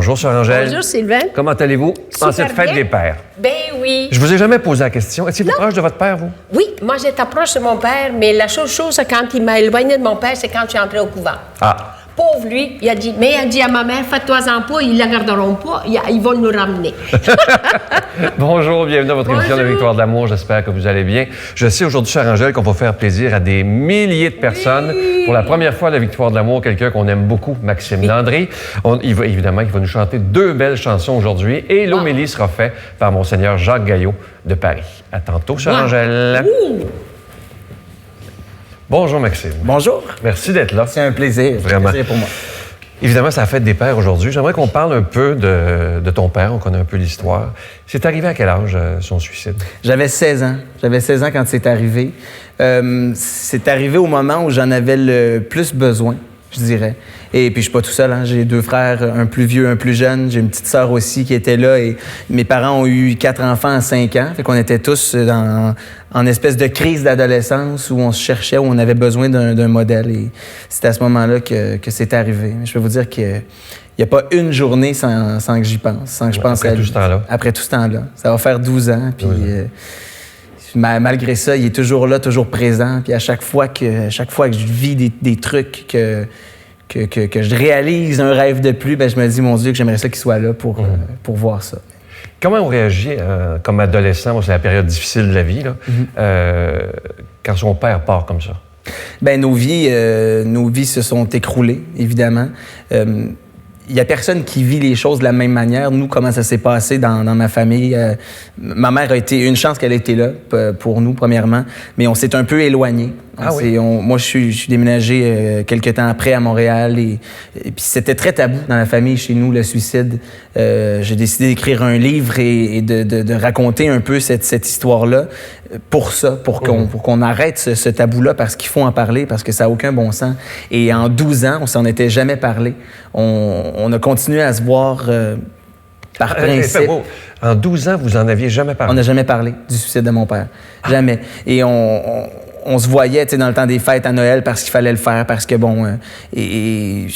Bonjour, Sœur Angèle. Bonjour, Sylvain. Comment allez-vous en cette fête bien. des pères? Ben oui. Je vous ai jamais posé la question. Étiez-vous proche de votre père, vous? Oui, moi j'étais proche de mon père, mais la chose, quand il m'a éloigné de mon père, c'est quand je suis entrée au couvent. Ah. Pauvre lui, il a dit à ma mère, faites-toi-en pas, ils ne la garderont pas, ils vont nous ramener. Bonjour, bienvenue dans votre émission de Victoire de l'amour. J'espère que vous allez bien. Je sais aujourd'hui, Sœur Angèle, qu'on va faire plaisir à des milliers de personnes. Oui. Pour la première fois à la Victoire de l'amour, quelqu'un qu'on aime beaucoup, Maxime Landry. Il va nous chanter 2 belles chansons aujourd'hui et l'homélie sera faite par Monseigneur Jacques Gaillot de Paris. À tantôt, Sœur Angèle. Bonjour, Maxime. Bonjour. Merci d'être là. C'est un plaisir. Vraiment. Un plaisir pour moi. Évidemment, c'est la fête des pères aujourd'hui. J'aimerais qu'on parle un peu de ton père. On connaît un peu l'histoire. C'est arrivé à quel âge, son suicide? J'avais 16 ans. J'avais 16 ans quand c'est arrivé. C'est arrivé au moment où j'en avais le plus besoin, je dirais. Et puis, je suis pas tout seul. Hein. J'ai 2 frères, un plus vieux, un plus jeune. J'ai une petite sœur aussi qui était là. Et mes parents ont eu 4 enfants à 5 ans. Fait qu'on était tous en espèce de crise d'adolescence où on se cherchait, où on avait besoin d'un modèle. Et c'était à ce moment-là que c'est arrivé. Mais je peux vous dire qu'il n'y a pas une journée sans que j'y pense, sans que je pense à lui. Après tout ce temps-là. Après tout ce temps-là. Ça va faire 12 ans. Puis, malgré ça, il est toujours là, toujours présent. Puis à chaque fois que je vis des trucs que je réalise un rêve de plus, ben je me dis, mon Dieu, que j'aimerais ça qu'il soit là pour voir ça. Comment on réagit comme adolescent? Bon, c'est la période difficile de la vie, là, quand son père part comme ça. Bien, nos vies se sont écroulées, évidemment. Il n'y a personne qui vit les choses de la même manière. Nous, comment ça s'est passé dans ma famille? Ma mère a été... Une chance qu'elle ait été là pour nous, premièrement, mais on s'est un peu éloignés. Moi, je suis déménagé quelques temps après à Montréal et puis c'était très tabou dans la famille chez nous, le suicide. J'ai décidé d'écrire un livre et de raconter un peu cette histoire-là pour qu'on arrête ce tabou-là parce qu'il faut en parler, parce que ça n'a aucun bon sens. Et en 12 ans, on s'en était jamais parlé. On a continué à se voir par principe. En 12 ans, vous en aviez jamais parlé? On n'a jamais parlé du suicide de mon père. Jamais. Et on se voyait, tu sais, dans le temps des fêtes à Noël parce qu'il fallait le faire, parce que,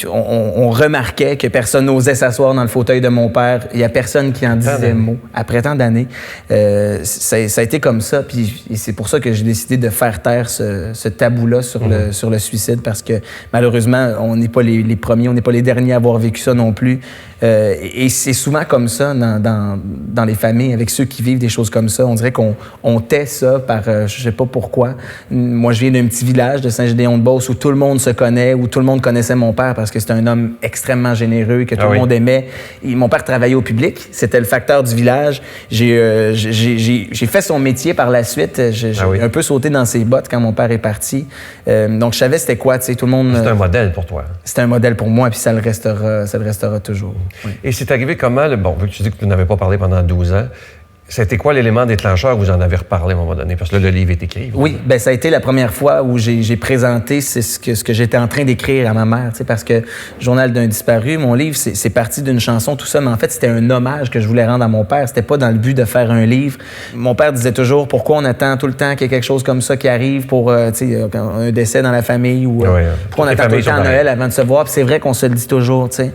on remarquait que personne n'osait s'asseoir dans le fauteuil de mon père. Il n'y a personne qui en disait mot. Après tant d'années, ça a été comme ça. Puis c'est pour ça que j'ai décidé de faire taire ce tabou-là sur le suicide, parce que, malheureusement, on n'est pas les premiers, on n'est pas les derniers à avoir vécu ça non plus. Et c'est souvent comme ça dans les familles, avec ceux qui vivent des choses comme ça. On dirait qu'on tait ça par, je sais pas pourquoi. Moi, je viens d'un petit village de Saint-Gédéon-de-Beauce où tout le monde se connaît, où tout le monde connaissait mon père parce que c'était un homme extrêmement généreux, que tout le monde aimait. Et mon père travaillait au public, c'était le facteur du village. J'ai fait son métier par la suite. J'ai un peu sauté dans ses bottes quand mon père est parti. Donc, je savais c'était quoi, tu sais, tout le monde... C'était un modèle pour toi. C'était un modèle pour moi, puis ça le restera toujours. Oui. Et c'est arrivé comment? Bon, vu que tu dis que tu n'avais pas parlé pendant 12 ans, c'était quoi l'élément déclencheur où vous en avez reparlé à un moment donné? Parce que là, le livre est écrit. Oui, bien, ça a été la première fois où j'ai présenté ce que j'étais en train d'écrire à ma mère. Tu sais, parce que Journal d'un disparu, mon livre, c'est parti d'une chanson, tout ça. Mais en fait, c'était un hommage que je voulais rendre à mon père. C'était pas dans le but de faire un livre. Mon père disait toujours, pourquoi on attend tout le temps qu'il y ait quelque chose comme ça qui arrive pour tu sais, un décès dans la famille ou pourquoi on attend tout le temps Noël avant de se voir. Puis c'est vrai qu'on se le dit toujours, tu sais.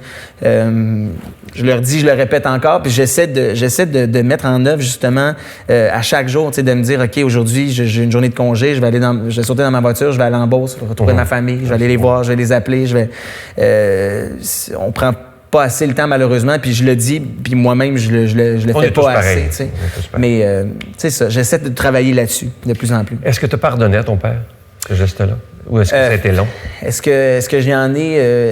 Je leur dis, je le répète encore, puis j'essaie de mettre en œuvre justement à chaque jour, tu sais, de me dire, OK, aujourd'hui, j'ai une journée de congé, je vais sauter dans ma voiture, je vais aller en Beauce, je vais retrouver ma famille, je vais aller les voir, je vais les appeler, on prend pas assez le temps, malheureusement, puis je le dis, puis moi-même, je le fais pas assez, tu sais. Mais, c'est ça, j'essaie de travailler là-dessus de plus en plus. Est-ce que tu pardonnais à ton père, ce geste-là? Ou est-ce que ça a été long? Est-ce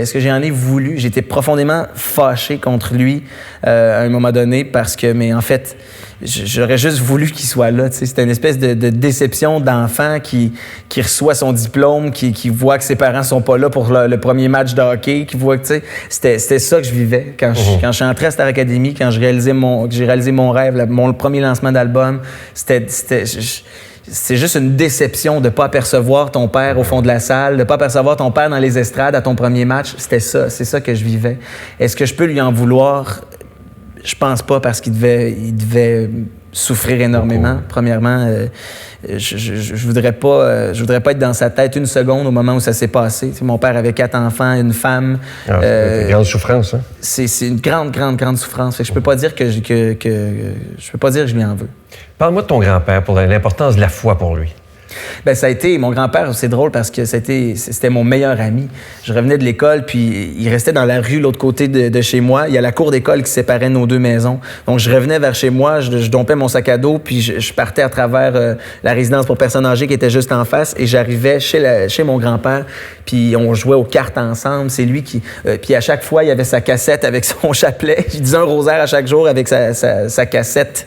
que j'en ai voulu? J'étais profondément fâché contre lui à un moment donné parce que, mais en fait, j'aurais juste voulu qu'il soit là. Tu sais. C'était une espèce de déception d'enfant qui reçoit son diplôme, qui voit que ses parents sont pas là pour le premier match de hockey, qui voit que, tu sais, c'était ça que je vivais quand je suis entré à Star Academy, quand j'ai réalisé mon rêve, mon premier lancement d'album. C'est juste une déception de ne pas apercevoir ton père au fond de la salle, de ne pas apercevoir ton père dans les estrades à ton premier match. C'était ça, c'est ça que je vivais. Est-ce que je peux lui en vouloir? Je pense pas, parce qu'il devait souffrir énormément. Premièrement, je voudrais pas être dans sa tête une seconde au moment où ça s'est passé. Tu sais, mon père avait 4 enfants, une femme. C'est une grande souffrance, hein? C'est une grande souffrance. Fait que je peux pas dire que je peux pas dire que je lui en veux. Parle-moi de ton grand-père pour l'importance de la foi pour lui. Ben ça a été mon grand-père, c'est drôle parce que c'était mon meilleur ami. Je revenais de l'école puis il restait dans la rue l'autre côté de chez moi. Il y a la cour d'école qui séparait nos 2 maisons. Donc je revenais vers chez moi, je dompais mon sac à dos puis je partais à travers la résidence pour personnes âgées qui était juste en face et j'arrivais chez mon grand-père puis on jouait aux cartes ensemble. C'est lui qui puis à chaque fois il y avait sa cassette avec son chapelet. Il disait un rosaire à chaque jour avec sa cassette.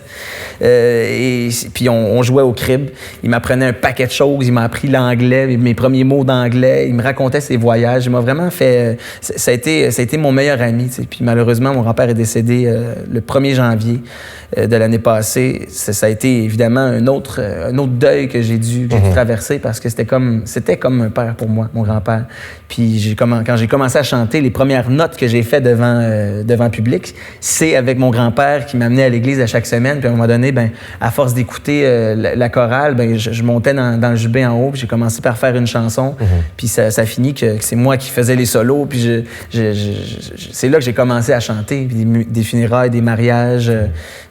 Et puis on jouait au crib. Il m'apprenait un paquet de choses. Il m'a appris l'anglais, mes premiers mots d'anglais. Il me racontait ses voyages. Il m'a vraiment fait... Ça a été mon meilleur ami. T'sais. Puis malheureusement, mon grand-père est décédé le 1er janvier de l'année passée. Ça a été évidemment un autre deuil que j'ai dû traverser parce que c'était comme un père pour moi, mon grand-père. Puis quand j'ai commencé à chanter, les premières notes que j'ai faites devant public, c'est avec mon grand-père qui m'amenait à l'église à chaque semaine. Puis à un moment donné, à force d'écouter la chorale, je montais dans le jubé en haut, puis j'ai commencé par faire une chanson. Puis ça finit que c'est moi qui faisais les solos. Puis c'est là que j'ai commencé à chanter. Puis des funérailles, des mariages.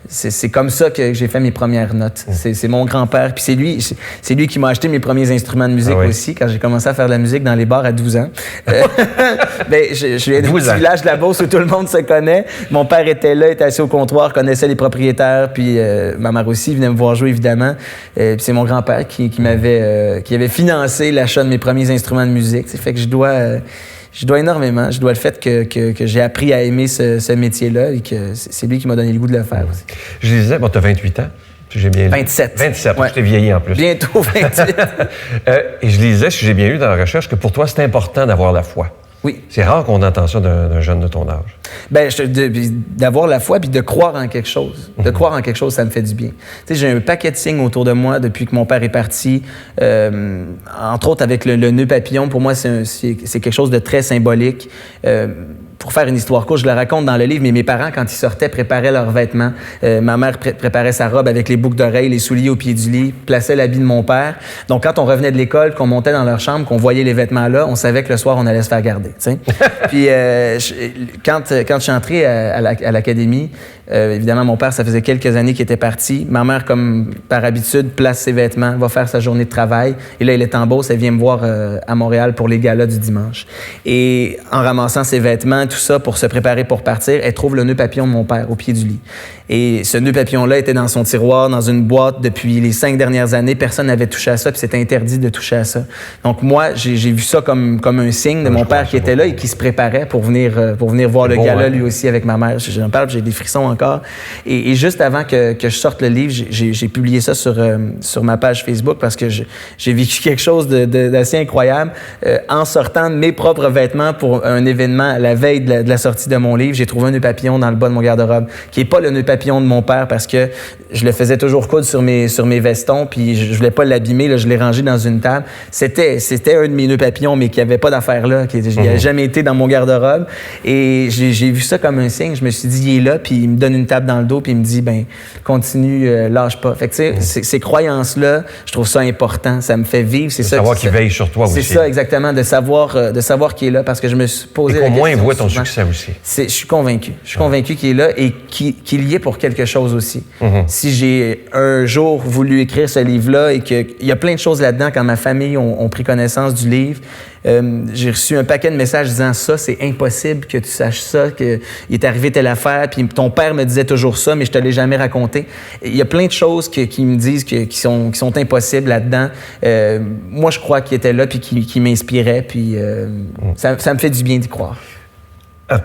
C'est comme ça que j'ai fait mes premières notes. C'est mon grand-père. Puis c'est lui qui m'a acheté mes premiers instruments de musique aussi, quand j'ai commencé à faire de la musique dans les bars à 12 ans. Je viens d'un petit village de la Beauce où tout le monde se connaît. Mon père était là, était assis au comptoir, connaissait les propriétaires, puis ma mère aussi venait me voir jouer, évidemment. Puis c'est mon grand-père qui avait financé l'achat de mes premiers instruments de musique. Ça fait que je dois énormément. Je dois le fait que j'ai appris à aimer ce métier-là et que c'est lui qui m'a donné le goût de le faire aussi. Je disais, tu as 28 ans. Si j'ai bien lu. 27. 27, ouais. Je t'ai vieilli en plus. Bientôt 28. Et je lisais, si j'ai bien lu dans la recherche, que pour toi, c'est important d'avoir la foi. Oui. C'est rare qu'on entend ça d'un jeune de ton âge. D'avoir la foi puis de croire en quelque chose. De croire en quelque chose, ça me fait du bien. Tu sais, j'ai un paquet de signes autour de moi depuis que mon père est parti. Entre autres, avec le nœud papillon, pour moi, c'est quelque chose de très symbolique. Pour faire une histoire courte, je la raconte dans le livre, mais mes parents, quand ils sortaient, préparaient leurs vêtements. Ma mère préparait sa robe avec les boucles d'oreilles, les souliers au pied du lit, plaçait l'habit de mon père. Donc, quand on revenait de l'école, qu'on montait dans leur chambre, qu'on voyait les vêtements là, on savait que le soir, on allait se faire garder. Puis, quand je suis entré à l'académie, évidemment, mon père, ça faisait quelques années qu'il était parti. Ma mère, comme par habitude, place ses vêtements, va faire sa journée de travail. Et là, elle est en Beauce, elle vient me voir à Montréal pour les galas du dimanche. Et en ramassant ses vêtements, tout ça, pour se préparer pour partir, elle trouve le nœud papillon de mon père au pied du lit. Et ce nœud papillon-là était dans son tiroir, dans une boîte depuis les 5 dernières années. Personne n'avait touché à ça, puis c'était interdit de toucher à ça. Donc moi, j'ai vu ça comme un signe de mon père qui était là et qui se préparait pour venir voir le gala lui aussi avec ma mère. J'en parle, j'ai des frissons encore. Et juste avant que je sorte le livre, j'ai publié ça sur ma page Facebook parce que j'ai vécu quelque chose d'assez incroyable. En sortant de mes propres vêtements pour un événement la veille de la sortie de mon livre, j'ai trouvé un nœud papillon dans le bas de mon garde-robe, qui n'est pas le nœud papillon de mon père parce que je le faisais toujours coudre sur mes vestons, puis je voulais pas l'abîmer, là, je l'ai rangé dans une table. C'était un de mes nœuds papillons, mais qui n'avait pas d'affaire là, qui n'avait jamais été dans mon garde-robe. Et j'ai vu ça comme un signe. Je me suis dit, il est là, puis il me donne une tape dans le dos, puis il me dit, continue, lâche pas. Fait que, tu sais, ces croyances-là, je trouve ça important. Ça me fait vivre. C'est ça. Savoir qu'il veille sur toi aussi. C'est ça, exactement, de savoir qu'il est là, parce que je me suis posé. Et qu'au moins, il voit ton succès aussi. Je suis convaincu. Je suis convaincu qu'il est là et qu'il y est pour quelque chose aussi. Si j'ai un jour voulu écrire ce livre-là et qu'il y a plein de choses là-dedans, quand ma famille ont pris connaissance du livre, j'ai reçu un paquet de messages disant ça, c'est impossible que tu saches ça, qu'il est arrivé telle affaire, puis ton père me disait toujours ça, mais je te l'ai jamais raconté. Il y a plein de choses qui me disent qui sont impossibles là-dedans. Moi, je crois qu'il était là, puis qui m'inspirait, puis ça me fait du bien d'y croire.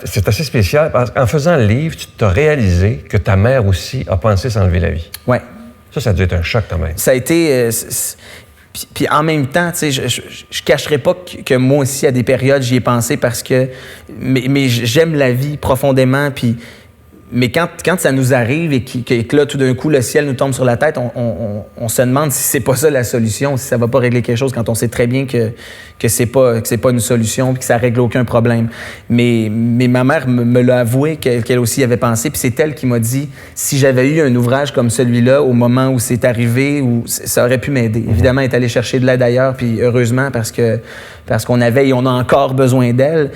C'est assez spécial, parce qu'en faisant le livre, tu t'as réalisé que ta mère aussi a pensé s'enlever la vie. Oui. Ça a dû être un choc quand même. Ça a été... Puis en même temps, tu sais, je cacherai pas que moi aussi, à des périodes, j'y ai pensé parce que... Mais j'aime la vie profondément, puis Mais quand ça nous arrive et que là, tout d'un coup, le ciel nous tombe sur la tête, on se demande si c'est pas ça la solution, si ça va pas régler quelque chose quand on sait très bien que c'est pas une solution puis que ça règle aucun problème. Mais ma mère me l'a avoué qu'elle aussi avait pensé, puis c'est elle qui m'a dit si j'avais eu un ouvrage comme celui-là au moment où c'est arrivé, ça aurait pu m'aider. Évidemment, elle est allée chercher de l'aide ailleurs, puis heureusement parce qu'on avait et on a encore besoin d'elle.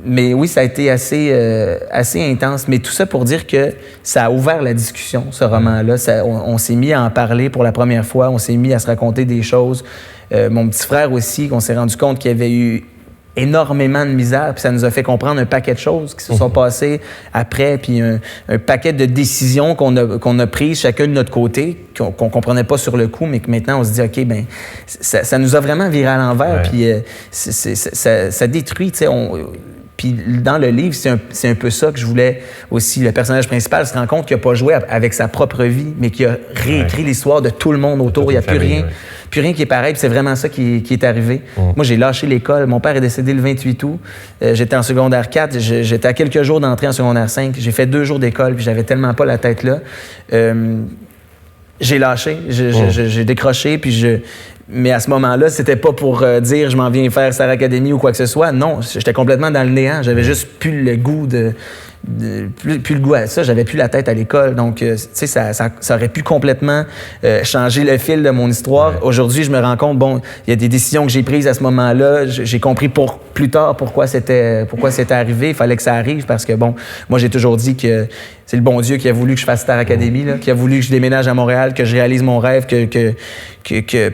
Mais oui, ça a été assez intense. Mais tout ça pour dire que ça a ouvert la discussion, ce roman-là. On s'est mis à en parler pour la première fois. On s'est mis à se raconter des choses. Mon petit frère aussi, qu'on s'est rendu compte qu'il avait eu énormément de misère, puis ça nous a fait comprendre un paquet de choses qui se sont passées après, puis un paquet de décisions qu'on a prises chacun de notre côté, qu'on comprenait pas sur le coup, mais que maintenant on se dit, OK, ben ça nous a vraiment viré à l'envers, puis ça détruit, tu sais, puis dans le livre, c'est un peu ça que je voulais aussi. Le personnage principal se rend compte qu'il n'a pas joué avec sa propre vie, mais qu'il a réécrit l'histoire de tout le monde autour. Il n'y a plus rien qui est pareil. Puis c'est vraiment ça qui est arrivé. Moi, j'ai lâché l'école. Mon père est décédé le 28 août. J'étais en secondaire 4. J'étais à quelques jours d'entrer en secondaire 5. J'ai fait 2 jours d'école, puis j'avais tellement pas la tête là. J'ai lâché. J'ai décroché, puis mais à ce moment-là, c'était pas pour dire je m'en viens faire Star Academy ou quoi que ce soit. Non, j'étais complètement dans le néant. J'avais juste plus le goût plus le goût à ça. J'avais plus la tête à l'école. Donc, tu sais, ça aurait pu complètement changer le fil de mon histoire. Ouais. Aujourd'hui, je me rends compte, bon, il y a des décisions que j'ai prises à ce moment-là. J'ai compris plus tard pourquoi c'était arrivé. Il fallait que ça arrive parce que, bon, moi, j'ai toujours dit que c'est le bon Dieu qui a voulu que je fasse Star Academy, là, qui a voulu que je déménage à Montréal, que je réalise mon rêve,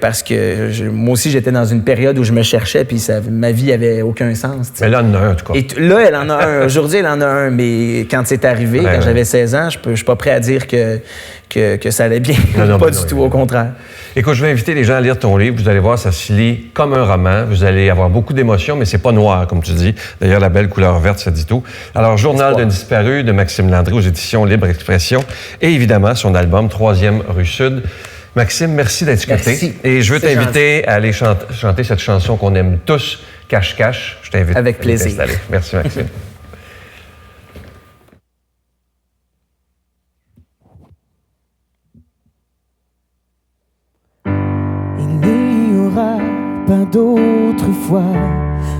parce que moi aussi, j'étais dans une période où je me cherchais, puis ma vie avait aucun sens. T'sais. Mais là, elle en a un, en tout cas. Et là, elle en a un. Aujourd'hui, elle en a un, mais quand c'est arrivé, quand j'avais 16 ans, je suis pas prêt à dire que ça allait bien. Pas du tout, au contraire. Écoute, je vais inviter les gens à lire ton livre. Vous allez voir, ça se lit comme un roman. Vous allez avoir beaucoup d'émotions, mais c'est pas noir, comme tu dis. D'ailleurs, la belle couleur verte, ça dit tout. Alors, Journal d'un disparu de Maxime Landry aux éditions Libre Expression et évidemment, son album 3e rue Sud. Maxime, merci d'être écouté. Et je veux t'inviter à aller chanter cette chanson qu'on aime tous, Cache-Cache. Je t'invite. Avec plaisir. Merci, Maxime. Pas d'autre fois,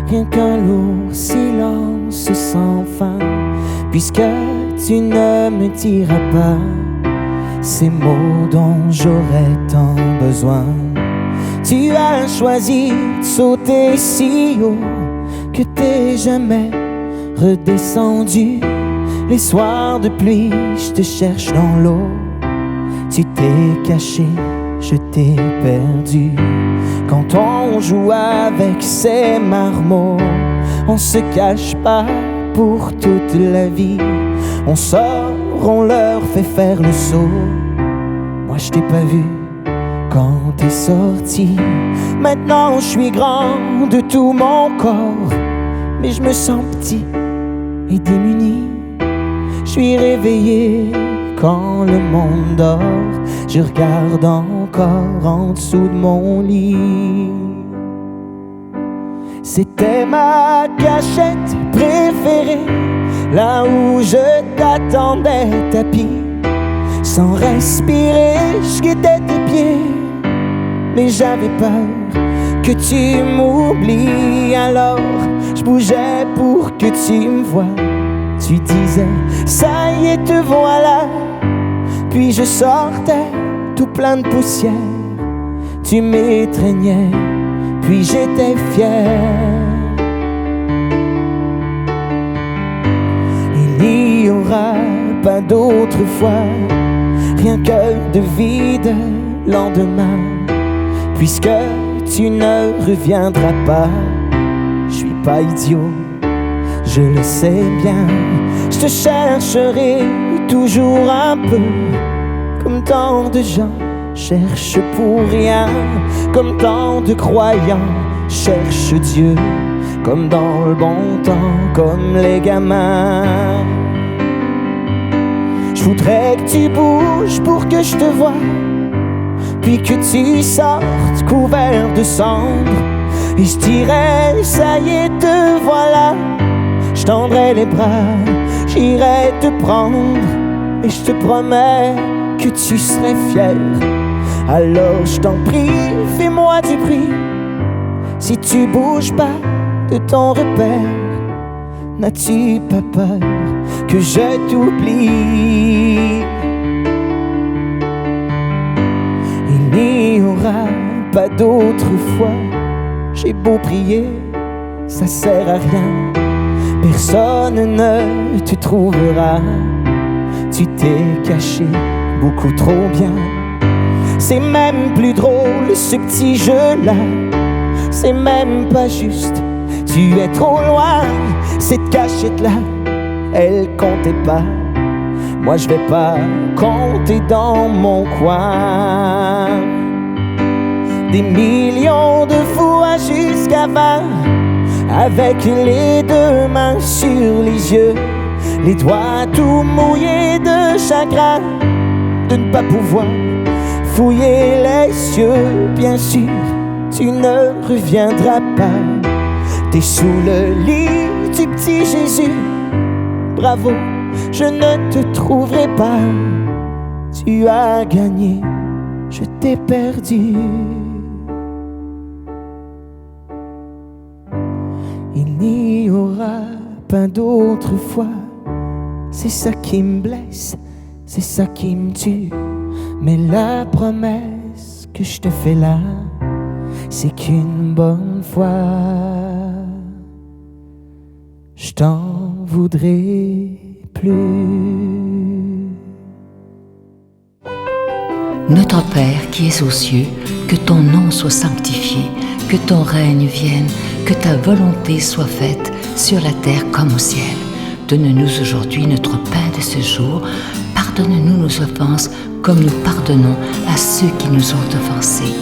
rien qu'un lourd silence sans fin, puisque tu ne me diras pas ces mots dont j'aurais tant besoin. Tu as choisi de sauter si haut que t'es jamais redescendu. Les soirs de pluie, je te cherche dans l'eau. Tu t'es caché, je t'ai perdu. Quand on joue avec ces marmots, on se cache pas pour toute la vie. On sort, on leur fait faire le saut. Moi je t'ai pas vu quand t'es sorti. Maintenant je suis grand de tout mon corps, mais je me sens petit et démuni. Je suis réveillé quand le monde dort. Je regarde encore en dessous de mon lit. C'était ma cachette préférée, là où je t'attendais tapis. Sans respirer, je guettais tes pieds, mais j'avais peur que tu m'oublies. Alors je bougeais pour que tu me voies. Tu disais, ça y est, te voilà. Puis je sortais tout plein de poussière. Tu m'étreignais, puis j'étais fier. Il n'y aura pas d'autre fois, rien que de vide lendemain, puisque tu ne reviendras pas. Je suis pas idiot, je le sais bien. Je te chercherai toujours un peu, comme tant de gens cherchent pour rien, comme tant de croyants cherchent Dieu, comme dans le bon temps, comme les gamins. Je voudrais que tu bouges pour que je te voie, puis que tu sortes couvert de cendres, et je dirais, ça y est, te voilà. Je tendrai les bras, j'irai te prendre et je te promets que tu serais fier. Alors je t'en prie, fais-moi du prix. Si tu bouges pas de ton repère, n'as-tu pas peur que je t'oublie? Il n'y aura pas d'autre fois. J'ai beau prier, ça sert à rien. Personne ne te trouvera. Tu t'es caché beaucoup trop bien. C'est même plus drôle ce petit jeu-là. C'est même pas juste. Tu es trop loin. Cette cachette-là, elle comptait pas. Moi je vais pas compter dans mon coin. Des millions de fois jusqu'à 20, avec les deux mains sur les yeux, les doigts tout mouillés de chagrin de ne pas pouvoir fouiller les cieux. Bien sûr, tu ne reviendras pas. T'es sous le lit du petit Jésus. Bravo, je ne te trouverai pas. Tu as gagné, je t'ai perdu. Il n'y aura pas d'autre fois. C'est ça qui me blesse, c'est ça qui me tue. Mais la promesse que je te fais là, c'est qu'une bonne fois, je t'en voudrais plus. Notre Père qui es aux cieux, que ton nom soit sanctifié, que ton règne vienne, que ta volonté soit faite sur la terre comme au ciel. Donne-nous aujourd'hui notre pain de ce jour. Pardonne-nous nos offenses comme nous pardonnons à ceux qui nous ont offensés.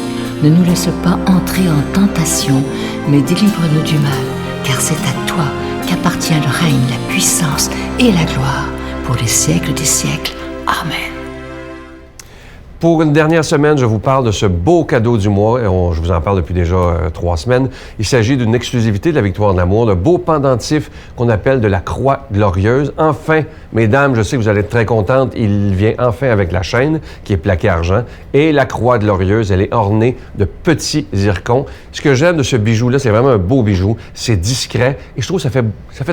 Ne nous laisse pas entrer en tentation, mais délivre-nous du mal, car c'est à toi qu'appartient le règne, la puissance et la gloire pour les siècles des siècles. Amen. Pour une dernière semaine, je vous parle de ce beau cadeau du mois. Je vous en parle depuis déjà 3 semaines. Il s'agit d'une exclusivité de la Victoire de l'amour, d'un beau pendentif qu'on appelle de la Croix glorieuse. Enfin, mesdames, je sais que vous allez être très contentes, il vient enfin avec la chaîne qui est plaquée argent. Et la Croix glorieuse, elle est ornée de petits zircons. Ce que j'aime de ce bijou-là, c'est vraiment un beau bijou. C'est discret et je trouve que ça fait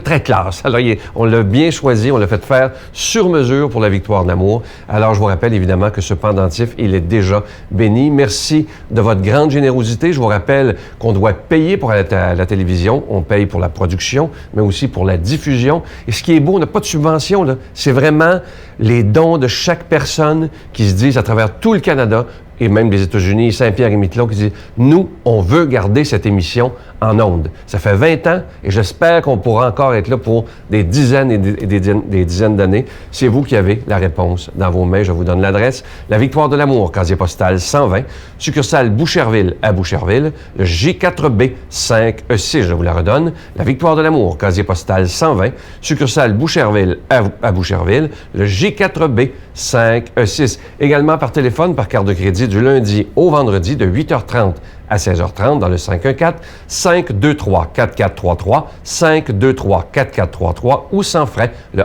très classe. Alors, on l'a bien choisi, on l'a fait faire sur mesure pour la Victoire de l'amour. Alors, je vous rappelle évidemment que ce pendentif, il est déjà béni. Merci de votre grande générosité. Je vous rappelle qu'on doit payer pour la télévision. On paye pour la production, mais aussi pour la diffusion. Et ce qui est beau, on n'a pas de subvention, là. C'est vraiment les dons de chaque personne qui se disent à travers tout le Canada et même les États-Unis, Saint-Pierre-et-Miquelon, qui disent « Nous, on veut garder cette émission en ondes. » Ça fait 20 ans et j'espère qu'on pourra encore être là pour des dizaines et des dizaines d'années. C'est vous qui avez la réponse dans vos mains. Je vous donne l'adresse. La Victoire de l'amour, casier postal 120, succursale Boucherville à Boucherville, le J4B 5E6, je vous la redonne. La Victoire de l'amour, casier postal 120, succursale Boucherville à Boucherville, le J4B 5E6. Également par téléphone, par carte de crédit, du lundi au vendredi de 8h30 à 16h30 dans le 514-523-4433, 523-4433 ou sans frais, le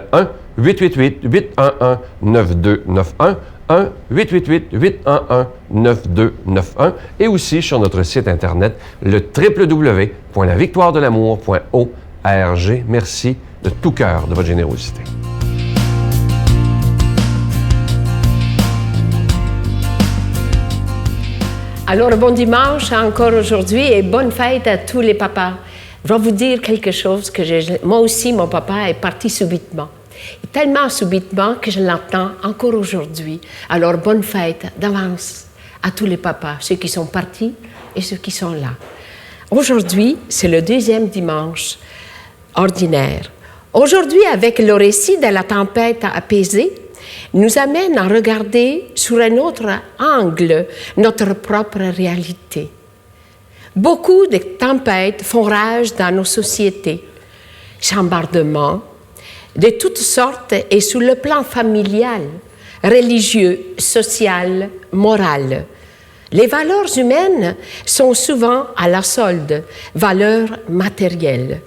1-888-811-9291, 1-888-811-9291 et aussi sur notre site Internet, le www.lavictoiredelamour.org. Merci de tout cœur de votre générosité. Alors, bon dimanche encore aujourd'hui et bonne fête à tous les papas. Je vais vous dire quelque chose que moi aussi, mon papa est parti subitement. Et tellement subitement que je l'entends encore aujourd'hui. Alors, bonne fête d'avance à tous les papas, ceux qui sont partis et ceux qui sont là. Aujourd'hui, c'est le 2e dimanche ordinaire. Aujourd'hui, avec le récit de la tempête apaisée, nous amène à regarder sur un autre angle notre propre réalité. Beaucoup de tempêtes font rage dans nos sociétés. Chambardements de toutes sortes et sur le plan familial, religieux, social, moral. Les valeurs humaines sont souvent à la solde, valeurs matérielles.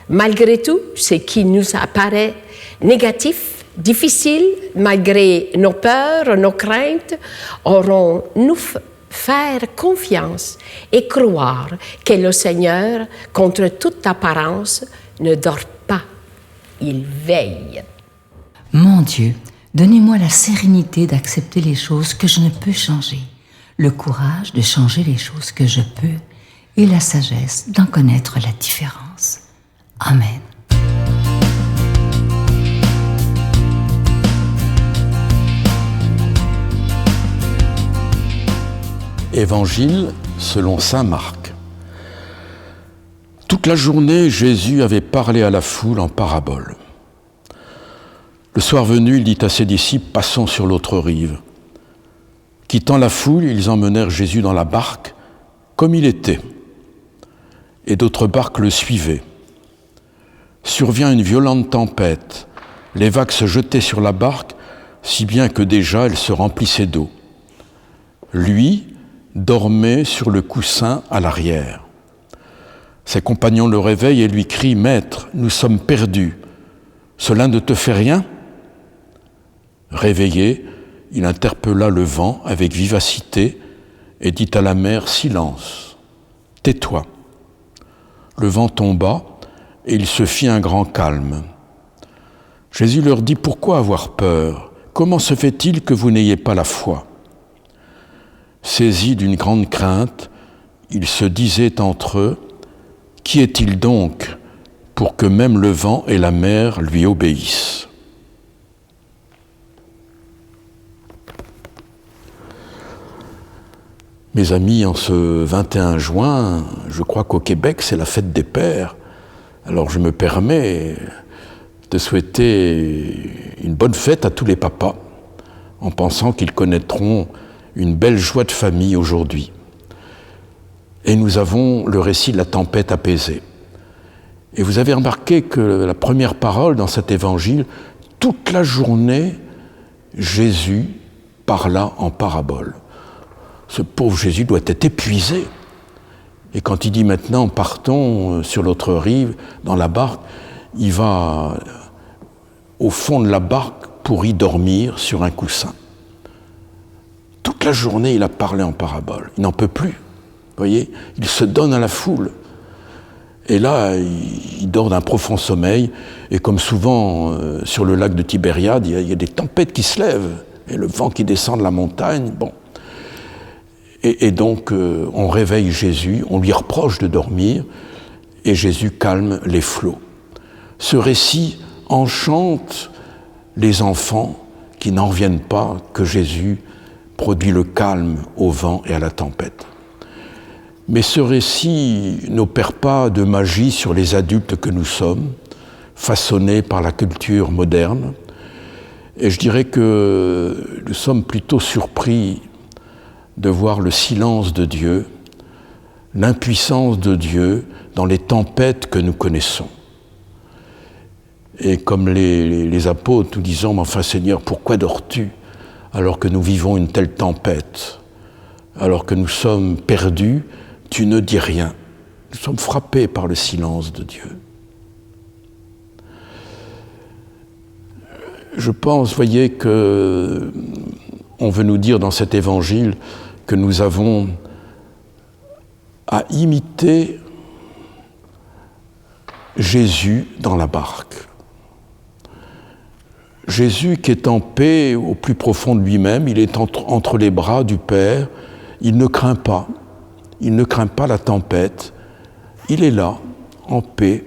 Malgré tout, ce qui nous apparaît négatifs, difficiles, malgré nos peurs, nos craintes, aurons-nous faire confiance et croire que le Seigneur, contre toute apparence, ne dort pas, il veille. Mon Dieu, donnez-moi la sérénité d'accepter les choses que je ne peux changer, le courage de changer les choses que je peux et la sagesse d'en connaître la différence. Amen. Évangile selon saint Marc. Toute la journée, Jésus avait parlé à la foule en parabole. Le soir venu, il dit à ses disciples, « Passons sur l'autre rive. » Quittant la foule, ils emmenèrent Jésus dans la barque, comme il était, et d'autres barques le suivaient. Survient une violente tempête. Les vagues se jetaient sur la barque, si bien que déjà elle se remplissait d'eau. Lui dormait sur le coussin à l'arrière. Ses compagnons le réveillent et lui crient « Maître, nous sommes perdus. Cela ne te fait rien ?» Réveillé, il interpella le vent avec vivacité et dit à la mer « Silence, tais-toi !» Le vent tomba et il se fit un grand calme. Jésus leur dit « Pourquoi avoir peur? Comment se fait-il que vous n'ayez pas la foi ?» Saisis d'une grande crainte, ils se disaient entre eux, « Qui est-il donc pour que même le vent et la mer lui obéissent ?» Mes amis, en ce 21 juin, je crois qu'au Québec, c'est la fête des pères. Alors je me permets de souhaiter une bonne fête à tous les papas, en pensant qu'ils connaîtront une belle joie de famille aujourd'hui. Et nous avons le récit de la tempête apaisée. Et vous avez remarqué que la première parole dans cet évangile, toute la journée, Jésus parla en parabole. Ce pauvre Jésus doit être épuisé. Et quand il dit maintenant, partons sur l'autre rive, dans la barque, il va au fond de la barque pour y dormir sur un coussin. Toute la journée, il a parlé en parabole. Il n'en peut plus. Vous voyez, il se donne à la foule. Et là, il dort d'un profond sommeil. Et comme souvent, sur le lac de Tibériade, il y a des tempêtes qui se lèvent. Et le vent qui descend de la montagne. Bon. Et donc, on réveille Jésus, on lui reproche de dormir. Et Jésus calme les flots. Ce récit enchante les enfants qui n'en reviennent pas que Jésus produit le calme au vent et à la tempête. Mais ce récit n'opère pas de magie sur les adultes que nous sommes, façonnés par la culture moderne. Et je dirais que nous sommes plutôt surpris de voir le silence de Dieu, l'impuissance de Dieu dans les tempêtes que nous connaissons. Et comme les apôtres nous disons « Mais enfin Seigneur, pourquoi dors-tu » alors que nous vivons une telle tempête, alors que nous sommes perdus, tu ne dis rien. Nous sommes frappés par le silence de Dieu. Je pense, voyez, que on veut nous dire dans cet évangile que nous avons à imiter Jésus dans la barque. Jésus qui est en paix au plus profond de lui-même, il est entre les bras du Père, il ne craint pas la tempête, il est là, en paix,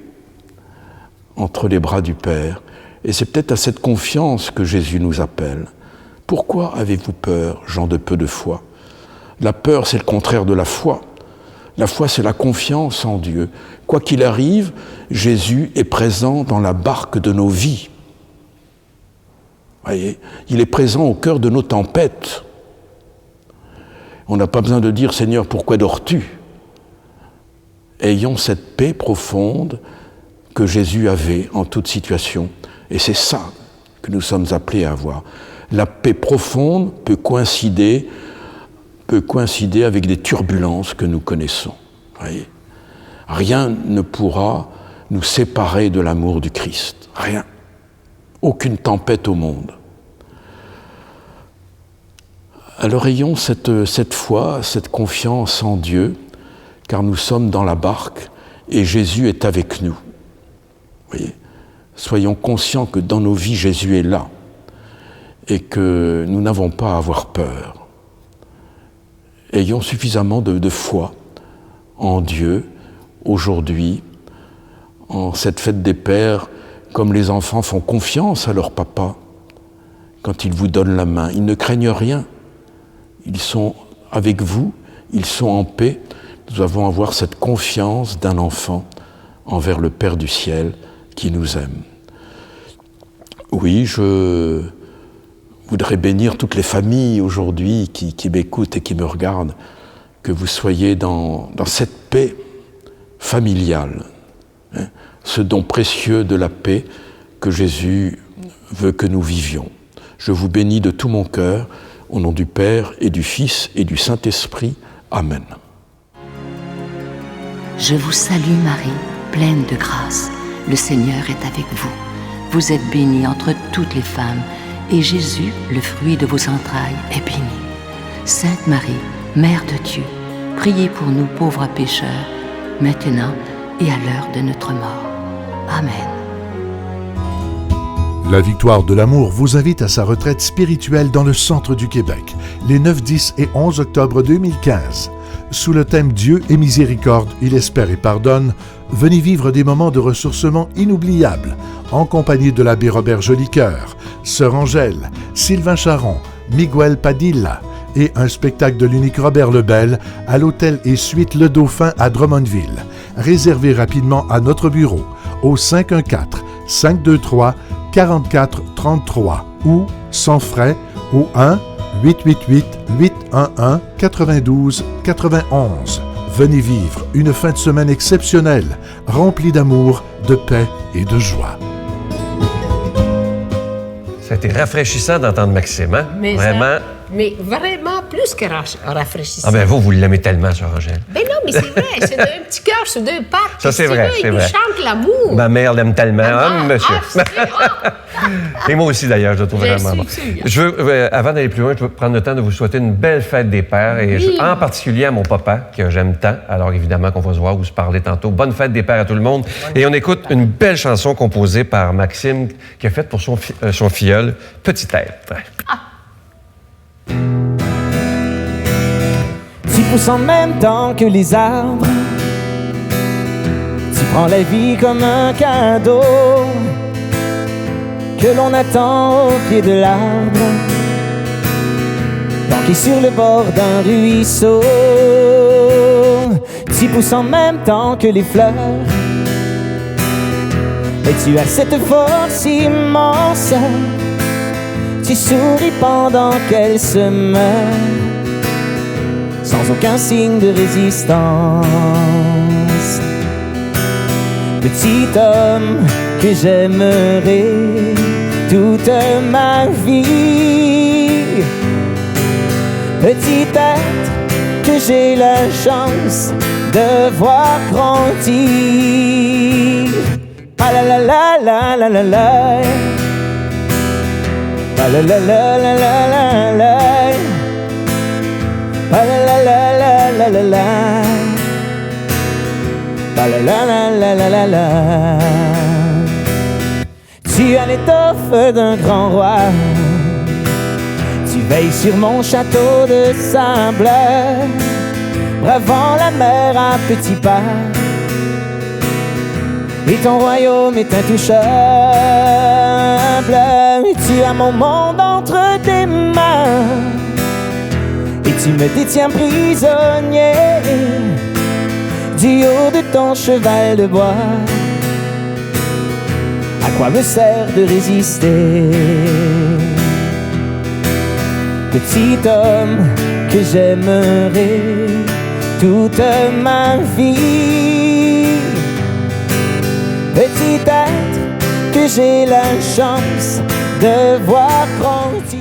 entre les bras du Père. Et c'est peut-être à cette confiance que Jésus nous appelle. Pourquoi avez-vous peur, gens de peu de foi ? La peur, c'est le contraire de la foi. La foi, c'est la confiance en Dieu. Quoi qu'il arrive, Jésus est présent dans la barque de nos vies. Voyez, il est présent au cœur de nos tempêtes. On n'a pas besoin de dire « Seigneur, pourquoi dors-tu » Ayons cette paix profonde que Jésus avait en toute situation. Et c'est ça que nous sommes appelés à avoir. La paix profonde peut coïncider avec des turbulences que nous connaissons. Voyez, rien ne pourra nous séparer de l'amour du Christ. Rien. aucune tempête au monde. Alors ayons cette foi, cette confiance en Dieu, car nous sommes dans la barque et Jésus est avec nous. Voyez, soyons conscients que dans nos vies, Jésus est là et que nous n'avons pas à avoir peur. Ayons suffisamment de foi en Dieu aujourd'hui, en cette fête des pères, comme les enfants font confiance à leur papa quand ils vous donnent la main. Ils ne craignent rien. Ils sont avec vous, ils sont en paix. Nous devons avoir cette confiance d'un enfant envers le Père du ciel qui nous aime. Oui, je voudrais bénir toutes les familles aujourd'hui qui m'écoutent et qui me regardent, que vous soyez dans cette paix familiale, hein, ce don précieux de la paix que Jésus veut que nous vivions. Je vous bénis de tout mon cœur, au nom du Père et du Fils et du Saint-Esprit. Amen. Je vous salue Marie, pleine de grâce. Le Seigneur est avec vous. Vous êtes bénie entre toutes les femmes, et Jésus, le fruit de vos entrailles, est béni. Sainte Marie, Mère de Dieu, priez pour nous pauvres pécheurs, maintenant et à l'heure de notre mort. Amen. La Victoire de l'amour vous invite à sa retraite spirituelle dans le centre du Québec, les 9, 10 et 11 octobre 2015. Sous le thème Dieu et miséricorde, il espère et pardonne, venez vivre des moments de ressourcement inoubliables, en compagnie de l'abbé Robert Jolicoeur, Sœur Angèle, Sylvain Charon, Miguel Padilla et un spectacle de l'unique Robert Lebel à l'hôtel et suite Le Dauphin à Drummondville. Réservez rapidement à notre bureau au 514-523-4433 ou sans frais au 1-888-811-92-91. Venez vivre une fin de semaine exceptionnelle, remplie d'amour, de paix et de joie. Ça a été rafraîchissant d'entendre Maxime, hein? Mais Vraiment. Mais vraiment plus que rafraîchissant. Ah ben vous l'aimez tellement, Sœur Angèle. Ben non, mais c'est vrai, c'est d'un petit cœur sur deux pattes. Ça, c'est vrai, c'est Il nous vrai. chante l'amour. Ma mère l'aime tellement, Ah, monsieur. ah, Et moi aussi, d'ailleurs, je le trouve Je vraiment suis bon. sûre. Je veux, avant d'aller plus loin, je veux prendre le temps de vous souhaiter une belle fête des pères, et Oui. en particulier à mon papa, que j'aime tant. Alors, évidemment, qu'on va se voir ou se parler tantôt. Bonne fête des pères à tout le monde. Et on écoute une belle chanson composée par Maxime, qui a faite pour son filleul, Petit Être. Tu pousses en même temps que les arbres. Tu prends la vie comme un cadeau que l'on attend au pied de l'arbre, planqué sur le bord d'un ruisseau. Tu pousses en même temps que les fleurs, et tu as cette force immense. Tu souris pendant qu'elle se meurt, sans aucun signe de résistance. Petit homme que j'aimerai toute ma vie, petit être que j'ai la chance de voir grandir. Ah la la la la la la la, ah la la la la la la la. La la la la la la la, la la la la la la la. Tu as l'étoffe d'un grand roi, tu veilles sur mon château de sable, bravant la mer à petits pas, et ton royaume est intouchable. Tu as mon monde entre tes mains, tu me détiens prisonnier du haut de ton cheval de bois. À quoi me sert de résister? Petit homme que j'aimerai toute ma vie, petit être que j'ai la chance de voir grandir.